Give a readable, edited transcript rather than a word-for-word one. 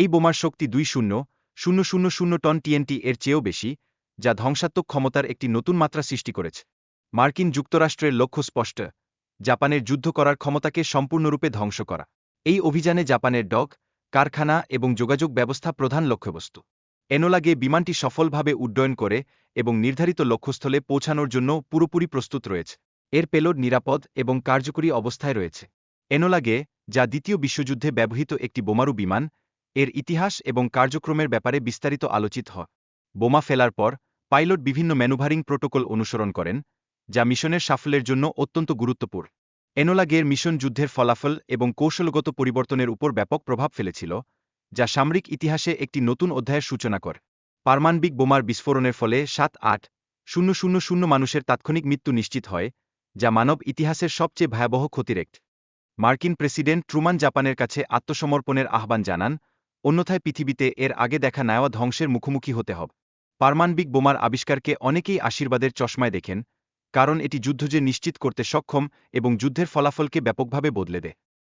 এই বোমার শক্তি 2,000 ton TNT এর চেয়েও বেশি, যা ধ্বংসাত্মক ক্ষমতার একটি নতুন মাত্রা সৃষ্টি করেছে। মার্কিন যুক্তরাষ্ট্রের লক্ষ্য স্পষ্ট, জাপানের যুদ্ধ করার ক্ষমতাকে সম্পূর্ণরূপে ধ্বংস করা। এই অভিযানে জাপানের ডক, কারখানা এবং যোগাযোগ ব্যবস্থা প্রধান লক্ষ্যবস্তু। এনোলা গে বিমানটি সফলভাবে উড্ডয়ন করে এবং নির্ধারিত লক্ষ্যস্থলে পৌঁছানোর জন্য পুরোপুরি প্রস্তুত রয়েছে। এর পেলোড নিরাপদ এবং কার্যকরী অবস্থায় রয়েছে। এনোলা গে, যা দ্বিতীয় বিশ্বযুদ্ধে ব্যবহৃত একটি বোমারু বিমান, এর ইতিহাস এবং কার্যক্রমের ব্যাপারে বিস্তারিত আলোচিত হয়। বোমা ফেলার পর পাইলট বিভিন্ন ম্যানুভারিং প্রোটোকল অনুসরণ করেন, যা মিশনের সাফল্যের জন্য অত্যন্ত গুরুত্বপূর্ণ। এনোলা গের মিশন যুদ্ধের ফলাফল এবং কৌশলগত পরিবর্তনের উপর ব্যাপক প্রভাব ফেলেছিল, যা সামরিক ইতিহাসে একটি নতুন অধ্যায়ের সূচনা করে। পারমাণবিক বোমার বিস্ফোরণের ফলে 7,8,000 মানুষের তাৎক্ষণিক মৃত্যু নিশ্চিত হয়, যা মানব ইতিহাসের সবচেয়ে ভয়াবহ ক্ষতির একটি। মার্কিন প্রেসিডেন্ট ট্রুমান জাপানের কাছে আত্মসমর্পণের আহ্বান জানান, অন্যথায় পৃথিবীতে এর আগে দেখা নেওয়া ধ্বংসের মুখোমুখি হতে হবে। পারমাণবিক বোমার আবিষ্কারকে অনেকেই আশীর্বাদের চশমায় দেখেন, কারণ এটি যুদ্ধ যে নিশ্চিত করতে সক্ষম এবং যুদ্ধের ফলাফলকে ব্যাপকভাবে বদলে দেয়।